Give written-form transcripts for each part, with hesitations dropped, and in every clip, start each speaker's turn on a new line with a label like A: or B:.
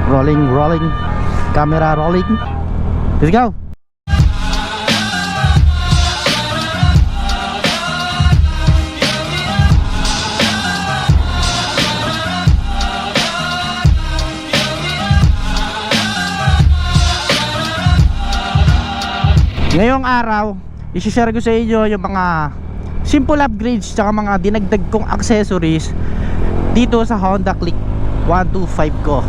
A: Rolling, rolling. Camera rolling. Let's go. Ngayong araw, i-share ko sa inyo yung mga simple upgrades tsaka mga dinagdag kong accessories dito sa Honda Click 125 ko.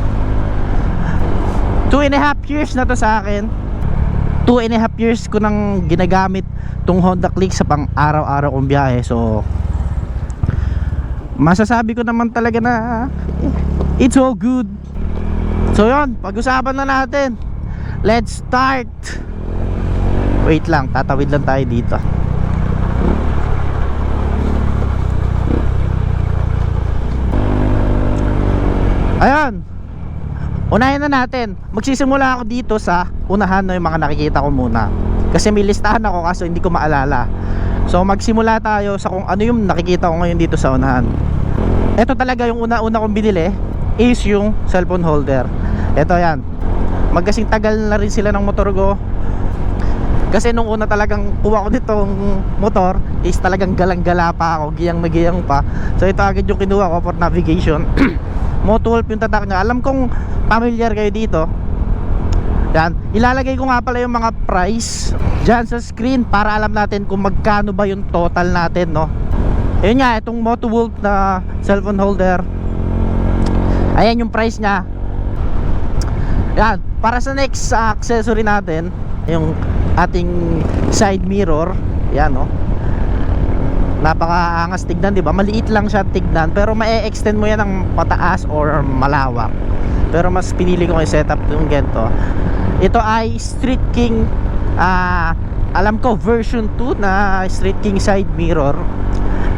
A: 2.5 years na to sa akin. 2.5 years ko nang ginagamit tong Honda Click sa pang araw-araw kong biyahe. So masasabi ko naman talaga na it's all good. So yun, pag-usapan na natin. Let's start. Wait lang, tatawid lang tayo dito. Ayun, unahin na natin. Magsisimula ako dito sa unahan na yung mga nakikita ko muna. Kasi may listahan ako kaso hindi ko maalala. So magsimula tayo sa kung ano yung nakikita ko ngayon dito sa unahan. Ito talaga yung una-una kong binili is yung cellphone holder. Ito yan. Magkasing tagal na rin sila ng motor ko. Kasi nung una talagang kuha ko nitong motor is talagang galang-gala pa ako, giyang na giyang pa. So ito agad yung kinuha ko for navigation. Moto12 yung tatak niya. Alam kong familiar kayo dito. Yan, ilalagay ko nga pala yung mga price dyan sa screen para alam natin kung magkano ba yung total natin, no? Ayun nga, itong Moto12 na cellphone holder, ayan yung price nya. Yan, para sa next accessory natin, yung ating side mirror, yan, no? Napakaangas tignan, di ba? Maliit lang siya tignan, pero ma-extend mo yan ng pataas or malawak. Pero mas pinili ko yung setup yung ganito. Ito ay Street King, alam ko version 2 na Street King side mirror.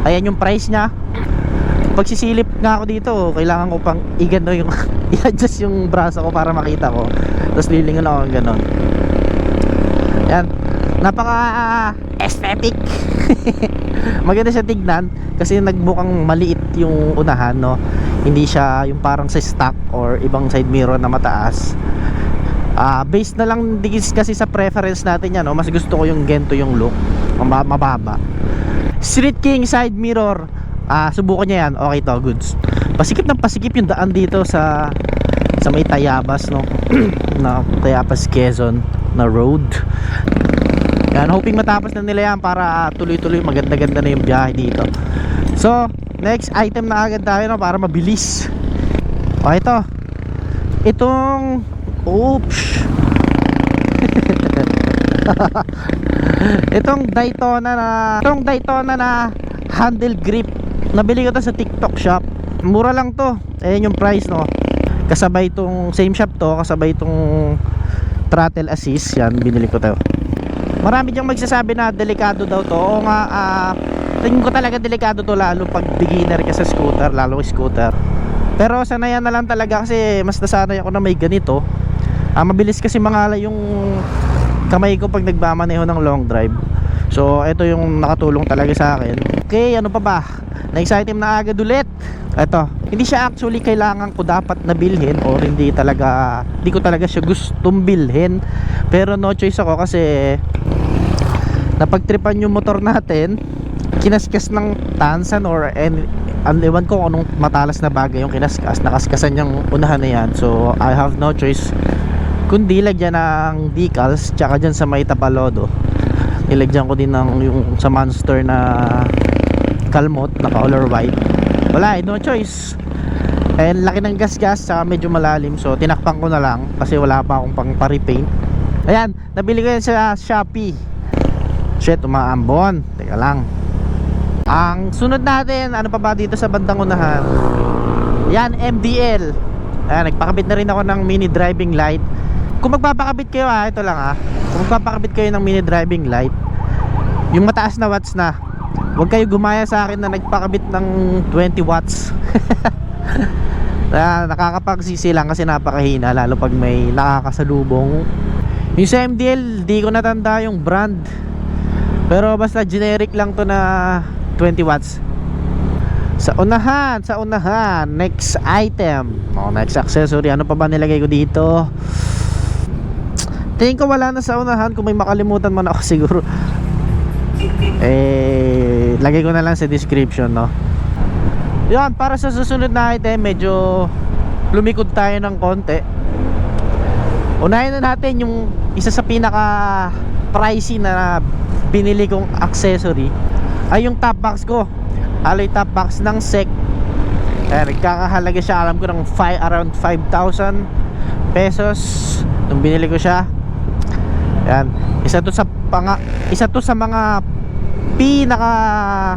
A: Ayan yung price nya. Pag sisilip nga ako dito, kailangan ko pang i-gano yung i-adjust yung braso ko para makita ko. Tapos lilingon ako ng ganon. Yan, napaka aesthetic. Maganda siya tignan kasi nagbukang maliit yung unahan, no? Hindi siya yung parang sa stock or ibang side mirror na mataas. Based na lang kasi sa preference natin yan, no? Mas gusto ko yung ganito yung look, mababa. Street King side mirror, subukan niya yan. Okay to, goods. Pasikip ng pasikip yung daan dito sa may Tayabas, no? Na Tayabas Quezon na road. Yan, hoping matapos na nila yan para tuloy-tuloy maganda-ganda na yung biyahe dito. So, next item na agad tayo, no, para mabilis. O, ito. Itong oops. Itong Daytona na handle grip. Nabili ko to sa TikTok shop. Mura lang to. Ayan yung price, no. Kasabay itong same shop to, kasabay itong throttle assist. Yan, binili ko to. Marami diyang magsasabi na delikado daw to. Oo nga, tingin ko talaga delikado to, lalo pag beginner ka sa scooter, lalo scooter. Pero sanayan na lang talaga kasi mas nasanay ako na may ganito. Mabilis kasi mangala yung kamay ko pag nagmamaneho ng long drive. So ito yung nakatulong talaga sa akin. Okay, ano pa ba? Next item na agad ulit. Ito, hindi siya actually kailangan ko dapat na bilhin, or hindi ko talaga siya gustong bilhin, pero no choice ako kasi napagtripan yung motor natin, kinaskas ng tansan or ewan ko anong matalas na bagay yung nakaskasan yung unahan na yan. So I have no choice kundi lagyan ng decals, tsaka dyan sa may Tapalodo nilagyan ko din ng yung sa Monster na kalmot na color white. Wala, no choice. And laki ng gas-gas, saka medyo malalim, so tinakpan ko na lang kasi wala pa akong pang pa-repaint. Ayan, nabili ko yan sa Shopee. Shit, umaambon. Teka lang. Ang sunod natin, ano pa ba dito sa bandang unahan? Yan, MDL. Ayan, nagpakabit na rin ako ng mini driving light. Kung magpapakabit kayo, ito lang kung magpapakabit kayo ng mini driving light, yung mataas na watts na, huwag kayo gumaya sa akin na nagpakabit ng 20 watts. Nakakapagsisi lang kasi napakahina, lalo pag may nakakasalubong. Yung sa MDL, di ko natanda yung brand, pero basta generic lang to na 20 watts. Sa unahan, next item. Next accessory. Ano pa ba nilagay ko dito? Tingin ko wala na sa unahan. Kung may makalimutan man ako siguro, lagay ko na lang sa description, no? Yan, para sa susunod na item, medyo lumikod tayo ng konti. Unahin na natin yung isa sa pinaka pricey na binili kong accessory, ay yung top box ko. Alloy top box ng SEC. Nagkakahalaga siya, alam ko, ng around 5,000 pesos nung binili ko siya. Yan, isa to sa mga pinaka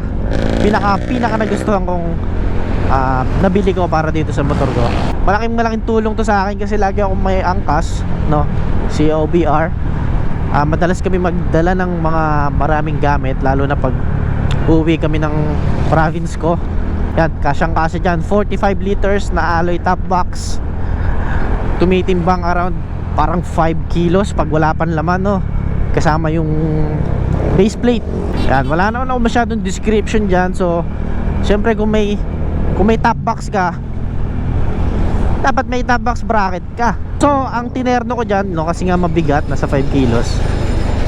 A: nagustuhan kong nabili ko para dito sa motor ko. Malaking tulong to sa akin kasi lagi akong may angkas, no, COBR. Madalas kami magdala ng mga maraming gamit, lalo na pag uwi kami ng province ko. Yan, kasyang-kasya dyan, 45 liters na alloy top box. Tumitimbang around parang 5 kilos pag wala pang laman, no, kasama yung base plate. Yan, wala naman ako masyadong description dyan. So syempre kung may top box ka, dapat may top box bracket ka. So ang tinerno ko dyan, no, kasi nga mabigat, nasa 5 kilos,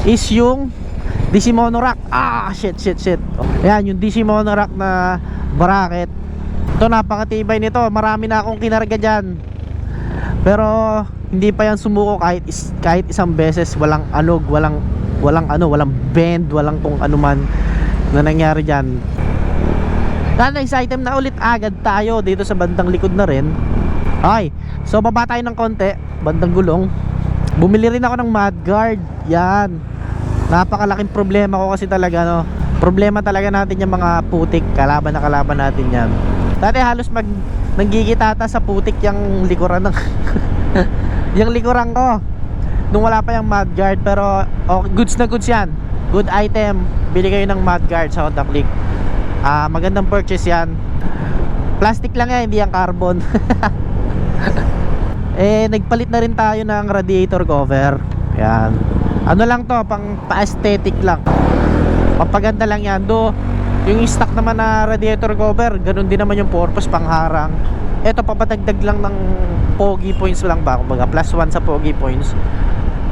A: is yung DC Monorack. Shit. Ayan, yung DC Monorack na bracket. Ito, napakatibay nito. Marami na akong kinarga dyan, pero hindi pa yan sumuko kahit isang beses. Walang alog, walang bend, walang kung ano man na nangyari dyan. Next item na ulit agad tayo dito sa bandang likod na rin. Okay, so baba tayo ng konti, bandang gulong. Bumili rin ako ng mudguard. Yan, napakalaking problema ko kasi talaga, no. Problema talaga natin yung mga putik. Kalaban natin yan. Dati halos nanggigitata sa putik yung likuran ng yung likuran ko nung wala pa yung mudguard. Pero goods na goods yan, good item. Bili kayo ng mudguard sa Honda Click. Magandang purchase yan. Plastic lang yan, hindi yung carbon. Nagpalit na rin tayo ng radiator cover. Yan, ano lang to, pang pa-aesthetic lang, papaganda lang yan. Do yung stock naman na radiator cover, ganun din naman yung purpose, pangharang. Ito, papadagdag lang ng pogi points lang ba, kumbaga plus 1 sa pogi points.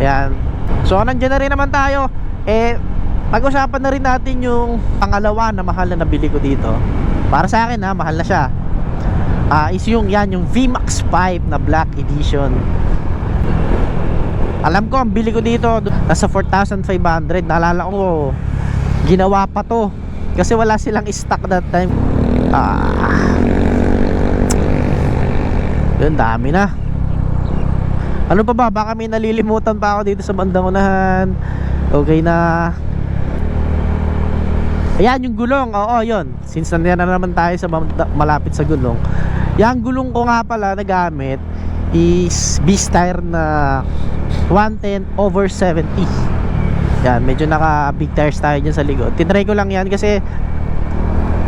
A: Yan, so nandiyan na rin naman tayo. Pag-usapan na rin natin yung pangalawa na mahal na nabili ko dito. Para sa akin, mahal na siya. Is yung VMAX 5 na Black Edition. Alam ko, ang bili ko dito nasa 4,500. Naalala ko, ginawa pa to kasi wala silang stock that time. Yun, dami na. Ano pa ba? Baka may nalilimutan pa ako dito sa bandang unahan. Okay na. Ayan, yung gulong. Oo, yun. Since nandiyan na naman tayo sa malapit sa gulong. Yung gulong ko nga pala na gamit is B-Style na 110/70. Yan, medyo naka big tires tayo dyan sa likod. Tinry ko lang yan kasi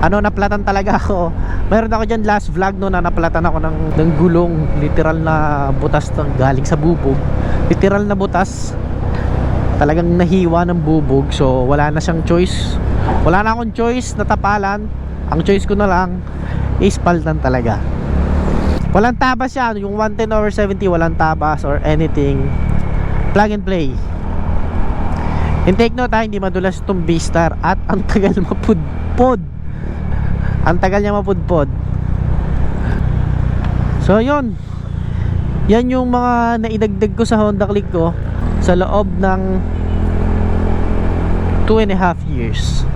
A: naplatan talaga ako. Meron ako dyan last vlog, no, na naplatan ako ng gulong. Literal na butas galing sa bubog. Literal na butas. Talagang nahiwa ng bubog. So wala na siyang choice. Wala na akong choice na tapalan. Ang choice ko na lang is paltan talaga. Walang tabas yan. Yung 110/70 walang tabas or anything. Plug and play. And take note, hindi madulas itong B-Star. At ang tagal mapudpod. Ang tagal niya mapudpod. So yun, yan yung mga naidagdag ko sa Honda Click ko sa loob ng 2.5 years.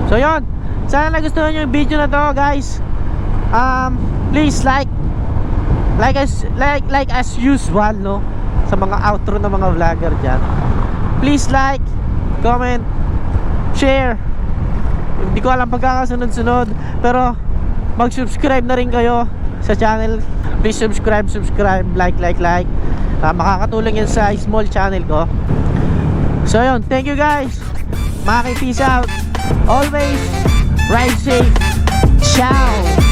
A: So yun, sana nagustuhan nyo yung video na to, guys. Please like as usual, no, sa mga outro ng mga vlogger dyan. Please like, comment, share. Hindi ko alam pagkakasunod-sunod, pero mag-subscribe na rin kayo sa channel. Please subscribe, like. Makakatulong yan sa small channel ko. So yun, thank you guys. Maki, peace out. Always ride safe. Ciao.